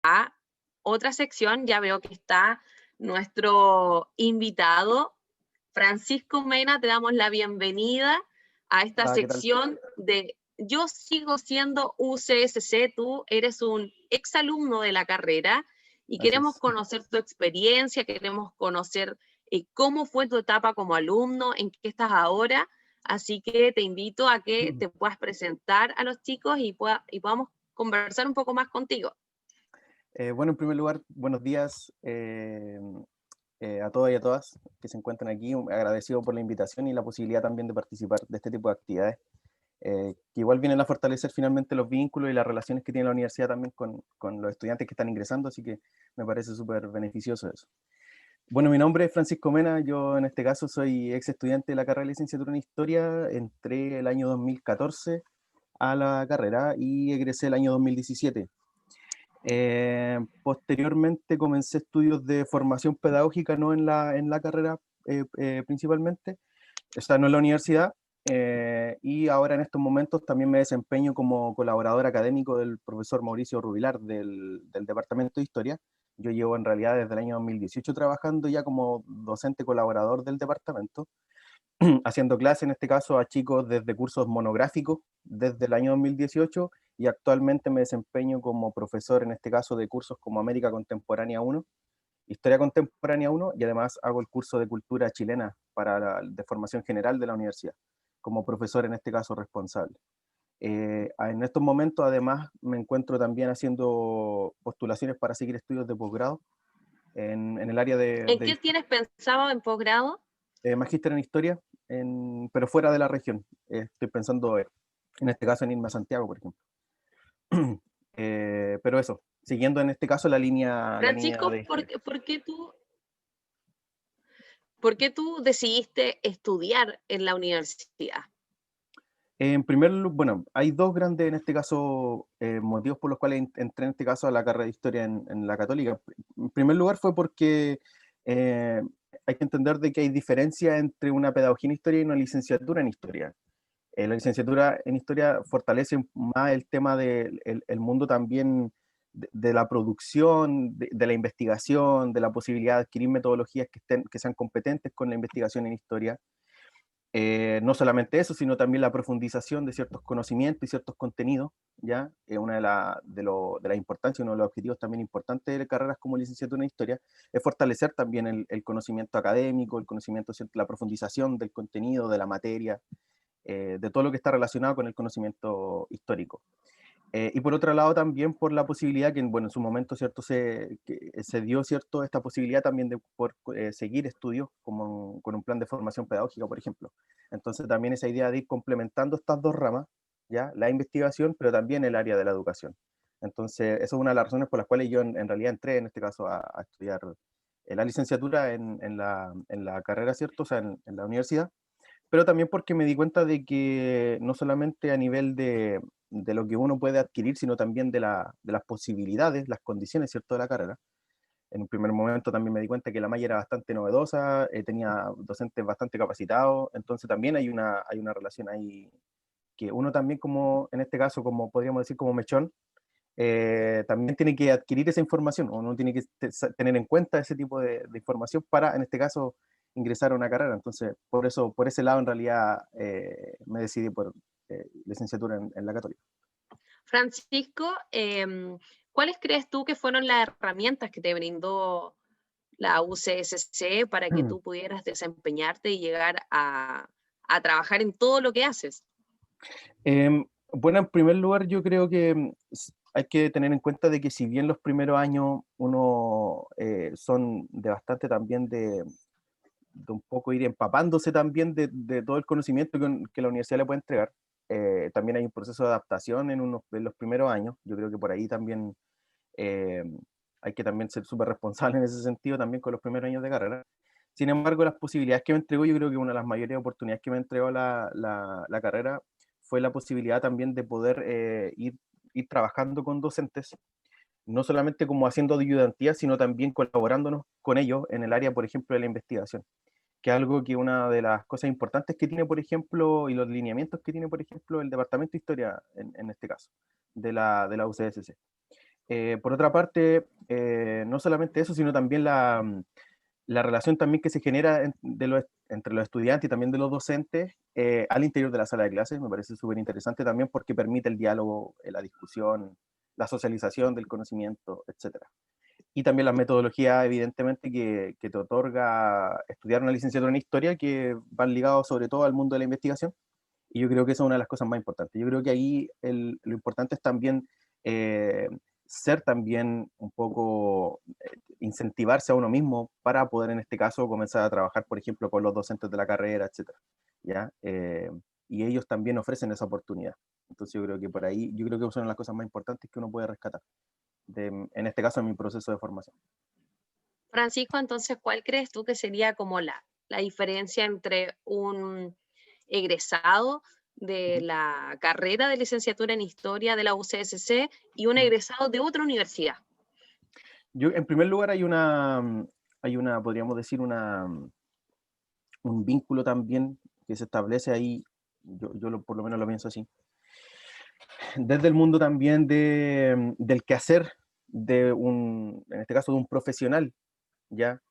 a otra sección. Ya veo que está nuestro invitado, Francisco Mena. Te damos la bienvenida a esta Hola, ¿qué tal? sección de Yo sigo siendo UCSC. Tú eres un exalumno de la carrera y Así queremos es. conocer tu experiencia, queremos conocer cómo fue tu etapa como alumno, en qué estás ahora. Así que te invito a que te puedas presentar a los chicos y podamos conversar un poco más contigo. Bueno, en primer lugar, buenos días a todos y a todas que se encuentran aquí. Agradecido por la invitación y la posibilidad también de participar de este tipo de actividades, que igual vienen a fortalecer finalmente los vínculos y las relaciones que tiene la universidad también con los estudiantes que están ingresando, así que me parece súper beneficioso eso. Bueno, mi nombre es Francisco Mena, yo en este caso soy ex estudiante de la carrera de licenciatura en Historia, entré el año 2014 a la carrera y egresé el año 2017. Posteriormente comencé estudios de formación pedagógica, no en la carrera principalmente, o sea, no en la universidad, y ahora en estos momentos también me desempeño como colaborador académico del profesor Mauricio Rubilar del Departamento de Historia. Yo llevo en realidad desde el año 2018 trabajando ya como docente colaborador del departamento, haciendo clases en este caso a chicos desde cursos monográficos desde el año 2018 y actualmente me desempeño como profesor en este caso de cursos como América Contemporánea 1, Historia Contemporánea 1 y además hago el curso de Cultura Chilena de formación general de la universidad, como profesor en este caso responsable. En estos momentos además me encuentro también haciendo postulaciones para seguir estudios de posgrado en el área ¿En qué tienes pensado en posgrado? magíster en historia, pero fuera de la región. Estoy pensando, en este caso, en irme a Santiago, por ejemplo. Pero eso, siguiendo en este caso la línea Francisco, de historia. ¿por qué tú decidiste estudiar en la universidad? Bueno, hay dos grandes, en este caso, motivos por los cuales entré en este caso a la carrera de historia en la Católica. En primer lugar fue porque eh, hay que entender de que hay diferencia entre una pedagogía en historia y una licenciatura en historia. La licenciatura en historia fortalece más el tema del el mundo también de la producción, de la investigación, de la posibilidad de adquirir metodologías que sean competentes con la investigación en historia. No solamente eso, sino también la profundización de ciertos conocimientos y ciertos contenidos, ¿ya? Una de las importancias, uno de los objetivos también importantes de carreras como licenciatura en historia, es fortalecer también el conocimiento académico, el conocimiento, la profundización del contenido, de la materia, de todo lo que está relacionado con el conocimiento histórico. Y por otro lado también por la posibilidad que, bueno, en su momento, ¿cierto? Se dio, ¿cierto? Esta posibilidad también de poder seguir estudios como, con un plan de formación pedagógica, por ejemplo. Entonces también esa idea de ir complementando estas dos ramas, ¿ya? La investigación, pero también el área de la educación. Entonces, esa es una de las razones por las cuales yo en realidad entré, en este caso, a estudiar la licenciatura en la carrera, ¿cierto? O sea, en la universidad, pero también porque me di cuenta de que no solamente a nivel de lo que uno puede adquirir, sino también de las posibilidades, las condiciones, ¿cierto?, de la carrera. En un primer momento también me di cuenta que la malla era bastante novedosa, tenía docentes bastante capacitados, entonces también hay una relación ahí que uno también como, en este caso, como podríamos decir, como mechón, también tiene que adquirir esa información, uno tiene que tener en cuenta ese tipo de información para, en este caso, ingresar a una carrera. Entonces, por eso, por ese lado, en realidad, me decidí por licenciatura en la Católica. Francisco, ¿cuáles crees tú que fueron las herramientas que te brindó la UCSC para que tú pudieras desempeñarte y llegar a trabajar en todo lo que haces? Bueno, en primer lugar, yo creo que hay que tener en cuenta de que si bien los primeros años uno son de bastante también de un poco ir empapándose también de todo el conocimiento que la universidad le puede entregar. También hay un proceso de adaptación en los primeros años. Yo creo que por ahí también eh, hay que también ser súper responsable en ese sentido también con los primeros años de carrera. Sin embargo, las posibilidades que me entregó, yo creo que una de las mayores oportunidades que me entregó la carrera fue la posibilidad también de poder ir trabajando con docentes, no solamente como haciendo ayudantía, sino también colaborándonos con ellos en el área, por ejemplo, de la investigación, que es algo que una de las cosas importantes que tiene, por ejemplo, y los lineamientos que tiene, por ejemplo, el Departamento de Historia, en este caso, de la UCSC. Por otra parte, no solamente eso, sino también la relación también que se genera entre los estudiantes y también de los docentes al interior de la sala de clases, me parece súper interesante también porque permite el diálogo, la discusión, la socialización del conocimiento, etcétera. Y también las metodologías, evidentemente, que te otorga estudiar una licenciatura en historia, que van ligados sobre todo al mundo de la investigación. Y yo creo que esa es una de las cosas más importantes. Yo creo que ahí lo importante es también eh, ser también un poco, incentivarse a uno mismo para poder en este caso comenzar a trabajar, por ejemplo, con los docentes de la carrera, etcétera. ¿Ya? Y ellos también ofrecen esa oportunidad. Entonces yo creo que por ahí, yo creo que es una de las cosas más importantes que uno puede rescatar, en este caso en mi proceso de formación. Francisco, entonces, ¿cuál crees tú que sería como la diferencia entre un egresado de Ujú. la carrera de licenciatura en historia de la UCSC y un Ujú. egresado de otra universidad? Yo, en primer lugar, podríamos decir, un vínculo también que se establece ahí, por lo menos lo pienso así, desde el mundo también del quehacer en este caso, de un profesional, ¿ya?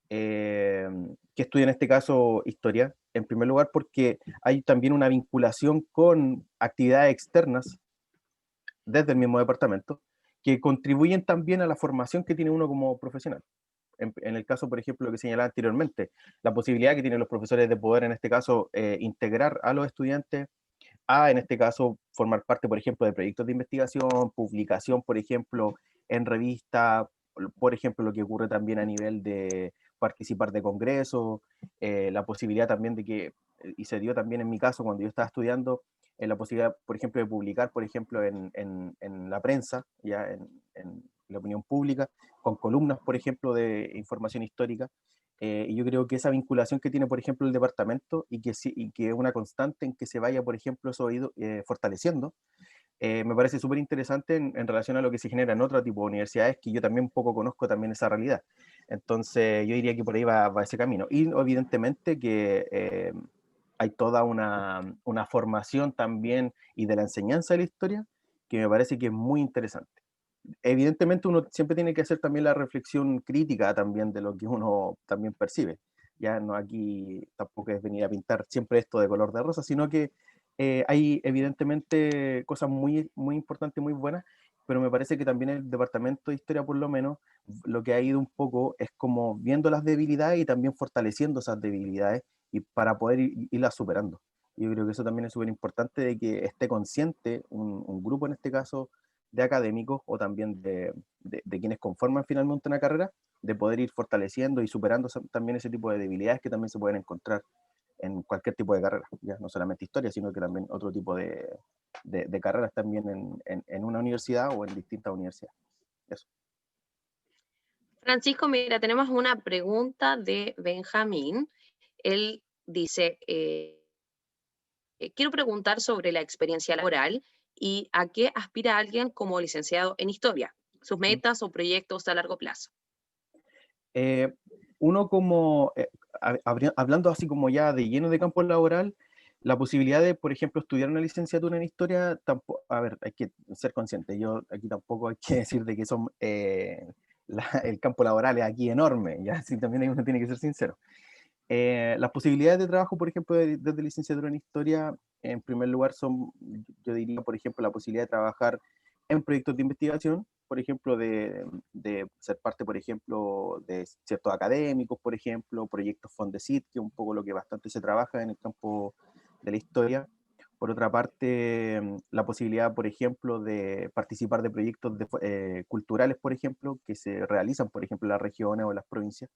Que estudia en este caso historia, en primer lugar porque hay también una vinculación con actividades externas desde el mismo departamento que contribuyen también a la formación que tiene uno como profesional. En el caso, por ejemplo, lo que señalaba anteriormente, la posibilidad que tienen los profesores de poder, en este caso, integrar a los estudiantes a, en este caso, formar parte, por ejemplo, de proyectos de investigación, publicación, por ejemplo, en revista, por ejemplo, lo que ocurre también a nivel de participar de congresos, la posibilidad también de que, y se dio también en mi caso cuando yo estaba estudiando, la posibilidad, por ejemplo, de publicar, por ejemplo, en la prensa, ya en la opinión pública, con columnas, por ejemplo, de información histórica. Y yo creo que esa vinculación que tiene, por ejemplo, el departamento y que es una constante en que se vaya, por ejemplo, eso ido fortaleciendo, me parece súper interesante en relación a lo que se genera en otro tipo de universidades, que yo también un poco conozco también esa realidad. Entonces, yo diría que por ahí va ese camino. Y evidentemente que hay toda una formación también y de la enseñanza de la historia que me parece que es muy interesante. Evidentemente uno siempre tiene que hacer también la reflexión crítica también de lo que uno también percibe. Ya no, aquí tampoco es venir a pintar siempre esto de color de rosa, sino que hay evidentemente cosas muy, muy importantes, muy buenas, pero me parece que también el departamento de historia, por lo menos, lo que ha ido un poco es como viendo las debilidades y también fortaleciendo esas debilidades y para poder irlas superando. Yo creo que eso también es súper importante de que esté consciente un grupo en este caso de académicos o también de quienes conforman finalmente una carrera, de poder ir fortaleciendo y superando también ese tipo de debilidades que también se pueden encontrar en cualquier tipo de carrera, ya no solamente historia, sino que también otro tipo de carreras también en una universidad o en distintas universidades. Eso. Francisco, mira, tenemos una pregunta de Benjamín. Él dice, quiero preguntar sobre la experiencia laboral y a qué aspira alguien como licenciado en historia, sus Mm. metas o proyectos a largo plazo. Eh, Uno como, hablando así como ya de lleno de campo laboral, la posibilidad de, por ejemplo, estudiar una licenciatura en historia, tampoco, a ver, hay que ser consciente, yo aquí tampoco hay que decir de que son, el campo laboral es aquí enorme, ya, así también uno tiene que ser sincero. Las posibilidades de trabajo, por ejemplo, desde licenciatura en historia, en primer lugar son, yo diría, por ejemplo, la posibilidad de trabajar en proyectos de investigación, por ejemplo, de ser parte, por ejemplo, de ciertos académicos, por ejemplo, proyectos Fondesit, que es un poco lo que bastante se trabaja en el campo de la historia. Por otra parte, la posibilidad, por ejemplo, de participar de proyectos culturales, por ejemplo, que se realizan, por ejemplo, en las regiones o en las provincias,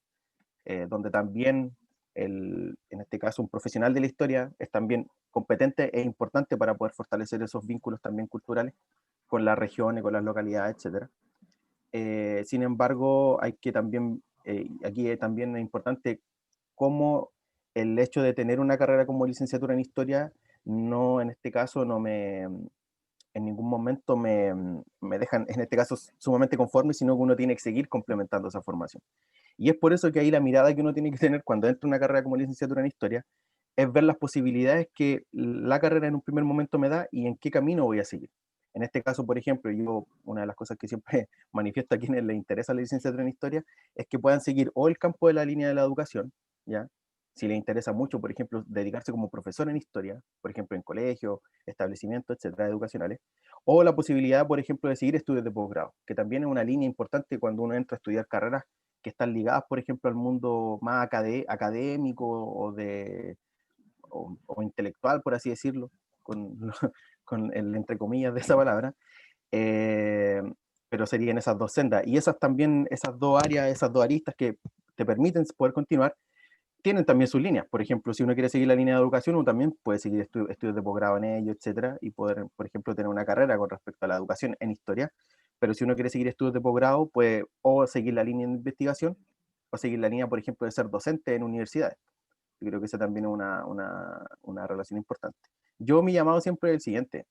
donde también, en este caso, un profesional de la historia es también competente e importante para poder fortalecer esos vínculos también culturales con las regiones, con las localidades, etcétera. Sin embargo, hay que también, aquí también es importante cómo el hecho de tener una carrera como licenciatura en historia, no, en este caso, no me, en ningún momento me dejan, en este caso, sumamente conforme, sino que uno tiene que seguir complementando esa formación. Y es por eso que ahí la mirada que uno tiene que tener cuando entra a una carrera como licenciatura en historia es ver las posibilidades que la carrera en un primer momento me da y en qué camino voy a seguir. En este caso, por ejemplo, yo, una de las cosas que siempre manifiesto a quienes les interesa la licenciatura en historia, es que puedan seguir o el campo de la línea de la educación, ¿ya? Si les interesa mucho, por ejemplo, dedicarse como profesor en historia, por ejemplo, en colegios, establecimientos, etcétera, educacionales, o la posibilidad, por ejemplo, de seguir estudios de posgrado, que también es una línea importante cuando uno entra a estudiar carreras que están ligadas, por ejemplo, al mundo más académico o intelectual, por así decirlo, con, con el entre comillas de esa palabra, eh, pero serían esas dos sendas. Y esas también, esas dos áreas, esas dos aristas que te permiten poder continuar, tienen también sus líneas. Por ejemplo, si uno quiere seguir la línea de educación, uno también puede seguir estudios de posgrado en ello, etcétera, y poder, por ejemplo, tener una carrera con respecto a la educación en historia. Pero si uno quiere seguir estudios de posgrado, puede o seguir la línea de investigación, o seguir la línea, por ejemplo, de ser docente en universidades. Yo creo que esa también es una relación importante. Yo mi llamado siempre es el siguiente: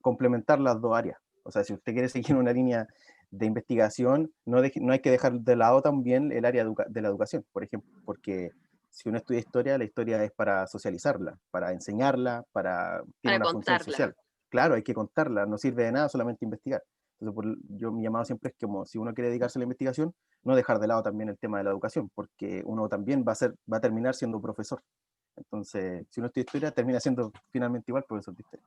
complementar las dos áreas. O sea, si usted quiere seguir una línea de investigación, no hay que dejar de lado también el área de la educación, por ejemplo, porque si uno estudia historia, la historia es para socializarla, para enseñarla, tiene para una función contarla. social. Claro, hay que contarla, no sirve de nada solamente investigar. Entonces, yo mi llamado siempre es que, como si uno quiere dedicarse a la investigación, no dejar de lado también el tema de la educación, porque uno también va a terminar siendo profesor. Entonces, si uno estudia historia, termina siendo finalmente igual profesor de historia.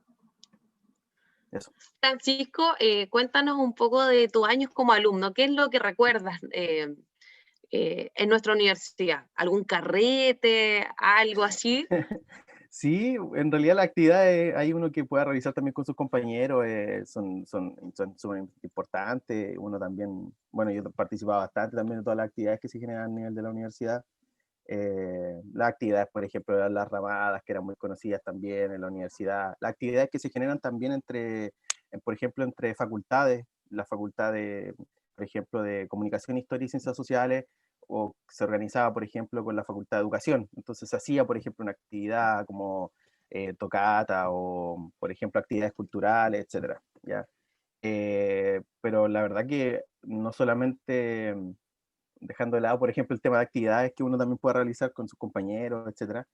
Eso. Francisco, cuéntanos un poco de tus años como alumno. ¿Qué es lo que recuerdas en nuestra universidad? ¿Algún carrete, algo así? Sí, en realidad las actividades hay uno que pueda realizar también con sus compañeros, son súper importantes. Uno también, bueno, yo participaba bastante también de todas las actividades que se generan a nivel de la universidad. Las actividades, por ejemplo, de las ramadas, que eran muy conocidas también en la universidad. Las actividades que se generan también por ejemplo, entre facultades, la facultad de, por ejemplo, de Comunicación, Historia y Ciencias Sociales, o se organizaba, por ejemplo, con la Facultad de Educación. Entonces se hacía, por ejemplo, una actividad como tocata o, por ejemplo, actividades culturales, etcétera, ¿ya? Pero la verdad que no solamente dejando de lado, por ejemplo, el tema de actividades que uno también puede realizar con sus compañeros, etcétera.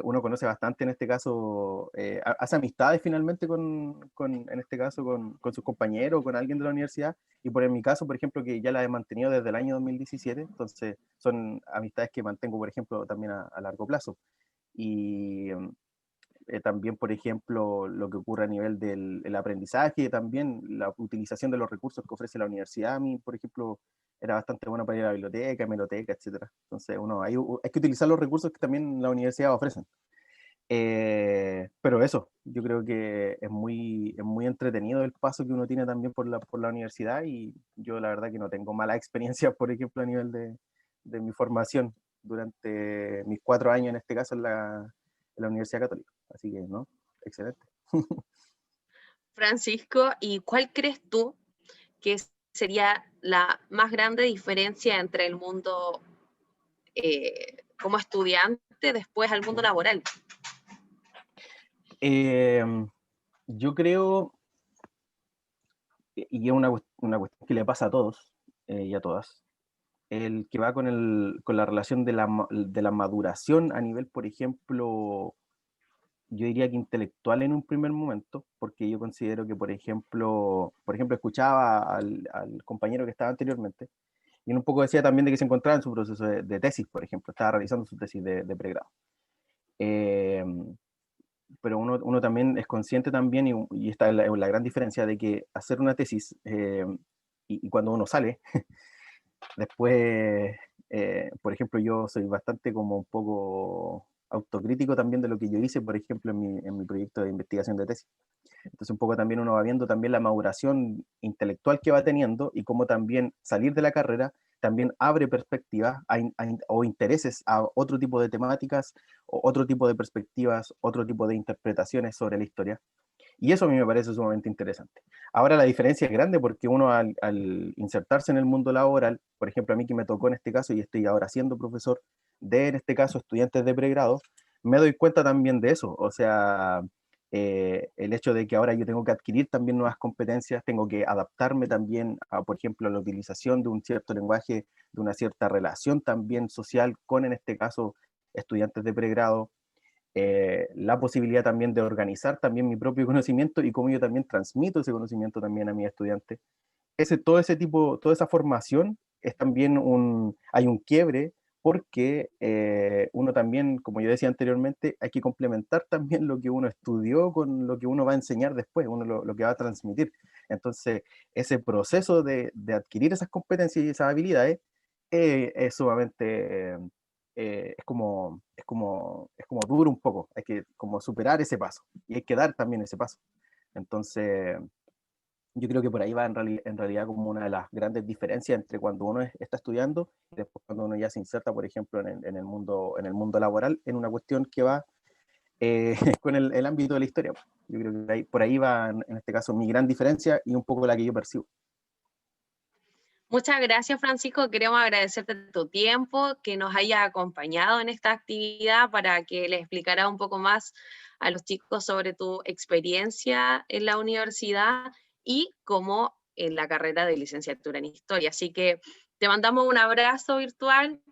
Uno conoce bastante en este caso, hace amistades finalmente en este caso, con sus compañeros, con alguien de la universidad, y por en mi caso, por ejemplo, que ya la he mantenido desde el año 2017, entonces son amistades que mantengo, por ejemplo, también a largo plazo. Y también, por ejemplo, lo que ocurre a nivel del el aprendizaje, también la utilización de los recursos que ofrece la universidad. A mí, por ejemplo, era bastante bueno para ir a la biblioteca, hemeroteca, etcétera. Entonces, hay que utilizar los recursos que también la universidad ofrece. Pero eso, yo creo que es muy entretenido el paso que uno tiene también por la universidad, y yo la verdad que no tengo mala experiencia, por ejemplo, a nivel de mi formación durante mis 4 años, en este caso, en la Universidad Católica. Así que, ¿no? Excelente. Francisco, ¿y cuál crees tú que sería la más grande diferencia entre el mundo como estudiante después al mundo laboral? Eh, yo creo, y es una cuestión que le pasa a todos y a todas, el que va con la relación de la maduración a nivel, por ejemplo, yo diría que intelectual en un primer momento, porque yo considero que, por ejemplo, escuchaba al compañero que estaba anteriormente, y un poco decía también de que se encontraba en su proceso de tesis, por ejemplo, estaba realizando su tesis de pregrado. Eh, pero uno también es consciente también, y esta es la gran diferencia, de que hacer una tesis, y cuando uno sale, después, por ejemplo, yo soy bastante como un poco autocrítico también de lo que yo hice, por ejemplo, en mi proyecto de investigación de tesis. Entonces un poco también uno va viendo también la maduración intelectual que va teniendo, y cómo también salir de la carrera también abre perspectivas o intereses a otro tipo de temáticas, o otro tipo de perspectivas, otro tipo de interpretaciones sobre la historia. Y eso a mí me parece sumamente interesante. Ahora la diferencia es grande, porque uno al insertarse en el mundo laboral, por ejemplo, a mí que me tocó en este caso, y estoy ahora siendo profesor de, en este caso, estudiantes de pregrado, me doy cuenta también de eso. O sea, el hecho de que ahora yo tengo que adquirir también nuevas competencias, tengo que adaptarme también a, por ejemplo, a la utilización de un cierto lenguaje, de una cierta relación también social con, en este caso, estudiantes de pregrado. la posibilidad también de organizar también mi propio conocimiento y cómo yo también transmito ese conocimiento también a mis estudiantes. Todo ese tipo, toda esa formación es también hay un quiebre porque uno también, como yo decía anteriormente, hay que complementar también lo que uno estudió con lo que uno va a enseñar después, uno lo que va a transmitir. Entonces, ese proceso de adquirir esas competencias y esas habilidades es sumamente, es como duro un poco, hay que como superar ese paso y hay que dar también ese paso. Entonces, yo creo que por ahí va en realidad como una de las grandes diferencias entre cuando uno está estudiando y después cuando uno ya se inserta, por ejemplo, en el mundo laboral, en una cuestión que va con el ámbito de la historia. Yo creo que por ahí va, en este caso, mi gran diferencia y un poco la que yo percibo. Muchas gracias, Francisco. Queremos agradecerte tu tiempo, que nos haya acompañado en esta actividad para que les explicara un poco más a los chicos sobre tu experiencia en la universidad y cómo en la carrera de licenciatura en historia. Así que te mandamos un abrazo virtual